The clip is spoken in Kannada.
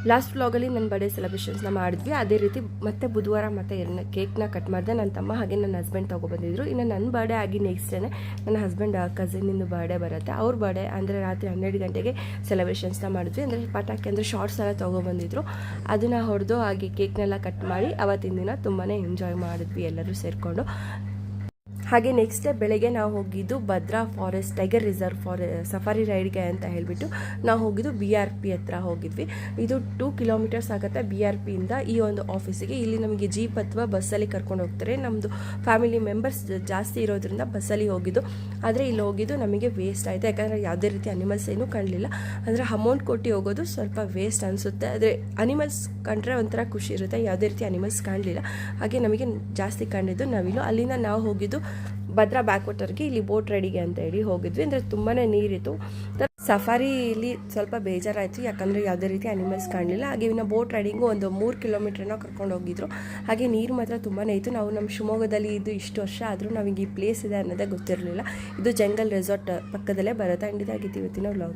ಲಾಸ್ಟ್ ವ್ಲಾಗಲ್ಲಿ ನನ್ನ ಬರ್ಡೇ ಸೆಲೆಬ್ರೇಷನ್ಸ್ನ ಮಾಡಿದ್ವಿ. ಅದೇ ರೀತಿ ಮತ್ತೆ ಬುಧವಾರ ಮತ್ತೆ ಕೇಕ್ನ ಕಟ್ ಮಾಡಿದೆ. ನನ್ನ ತಮ್ಮ ಹಾಗೆ ನನ್ನ ಹಸ್ಬೆಂಡ್ ತೊಗೊಬಂದಿದ್ರು. ಇನ್ನು ನನ್ನ ಬರ್ಡೇ ಆಗಿ ನೆಕ್ಸ್ಟ್ ಡೇನೆ ನನ್ನ ಹಸ್ಬೆಂಡ್ ಕಸಿನಿಂದು ಬರ್ಡೇ ಬರುತ್ತೆ. ಅವ್ರ ಬರ್ಡೇ ಅಂದರೆ ರಾತ್ರಿ 12 ಗಂಟೆಗೆ ಸೆಲೆಬ್ರೇಷನ್ಸ್ನ ಮಾಡಿದ್ವಿ. ಅಂದರೆ ಪಟಾಕಿ ಅಂದರೆ ಶಾರ್ಟ್ಸ್ ಎಲ್ಲ ತೊಗೊಬಂದಿದ್ರು. ಅದನ್ನು ಹೊಡೆದು ಹಾಗೆ ಕೇಕ್ನೆಲ್ಲ ಕಟ್ ಮಾಡಿ ಅವತ್ತಿನ ದಿನ ತುಂಬಾ ಎಂಜಾಯ್ ಮಾಡಿದ್ವಿ ಎಲ್ಲರೂ ಸೇರಿಕೊಂಡು. ಹಾಗೆ ನೆಕ್ಸ್ಟ್ ಡೇ ಬೆಳಗ್ಗೆ ನಾವು ಹೋಗಿದ್ದು Bhadra forest tiger reserve safari ರೈಡ್ಗೆ ಅಂತ ಹೇಳಿಬಿಟ್ಟು ನಾವು ಹೋಗಿದ್ದು BRP ಹತ್ರ ಹೋಗಿದ್ವಿ. ಇದು 2 ಕಿಲೋಮೀಟರ್ಸ್ ಆಗುತ್ತೆ BRPಯಿಂದ ಈ ಒಂದು ಆಫೀಸಿಗೆ. ಇಲ್ಲಿ ನಮಗೆ ಜೀಪ್ ಅಥವಾ ಬಸ್ಸಲ್ಲಿ ಕರ್ಕೊಂಡು ಹೋಗ್ತಾರೆ. ನಮ್ಮದು ಫ್ಯಾಮಿಲಿ ಮೆಂಬರ್ಸ್ ಜಾಸ್ತಿ ಇರೋದ್ರಿಂದ ಬಸ್ಸಲ್ಲಿ ಹೋಗಿದ್ದು. ಆದರೆ ಇಲ್ಲಿ ಹೋಗಿದ್ದು ನಮಗೆ ವೇಸ್ಟ್ ಆಯಿತು, ಯಾಕಂದರೆ ಯಾವುದೇ ರೀತಿ ಅನಿಮಲ್ಸ್ ಏನೂ ಕಾಣಲಿಲ್ಲ. ಅಂದರೆ ಅಮೌಂಟ್ ಕೊಟ್ಟು ಹೋಗೋದು ಸ್ವಲ್ಪ ವೇಸ್ಟ್ ಅನಿಸುತ್ತೆ. ಆದರೆ ಅನಿಮಲ್ಸ್ ಕಂಡ್ರೆ ಒಂಥರ ಖುಷಿ ಇರುತ್ತೆ. ಯಾವುದೇ ರೀತಿ ಅನಿಮಲ್ಸ್ ಕಾಣಲಿಲ್ಲ. ಹಾಗೆ ನಮಗೆ ಜಾಸ್ತಿ ಕಂಡಿದ್ದು ನವಿಲು. ಅಲ್ಲಿಂದ ನಾವು ಹೋಗಿದ್ದು ಭದ್ರಾ ಬ್ಯಾಕ್ ವಾಟರ್ಗೆ, ಇಲ್ಲಿ ಬೋಟ್ ರೈಡಿಗೆ ಅಂತ ಹೇಳಿ ಹೋಗಿದ್ವಿ. ಅಂದರೆ ತುಂಬಾ ನೀರಿತ್ತು. ಸಫಾರಿಲಿ ಸ್ವಲ್ಪ ಬೇಜಾರಾಯಿತು, ಯಾಕಂದರೆ ಯಾವುದೇ ರೀತಿ ಅನಿಮಲ್ಸ್ ಕಾಣಲಿಲ್ಲ. ಹಾಗೆ ಇನ್ನು ಬೋಟ್ ರೈಡಿಂಗು ಒಂದು 3 ಕಿಲೋಮೀಟ್ರನ್ನ ಕರ್ಕೊಂಡು ಹೋಗಿದ್ರು. ಹಾಗೆ ನೀರು ಮಾತ್ರ ತುಂಬಾ ಇತ್ತು. ನಾವು ನಮ್ಮ ಶಿವಮೊಗ್ಗದಲ್ಲಿ ಇದು ಇಷ್ಟು ವರ್ಷ ಆದರೂ ನಮಗೆ ಈ ಪ್ಲೇಸ್ ಇದೆ ಅನ್ನೋದೇ ಗೊತ್ತಿರಲಿಲ್ಲ. ಇದು ಜಂಗಲ್ ರೆಸಾರ್ಟ್ ಪಕ್ಕದಲ್ಲೇ ಬರುತ್ತೆ. ಆ್ಯಂಡ್ ಇದಾಗಿತ್ತು ಇವತ್ತಿನ ವ್ಲಾಗ್.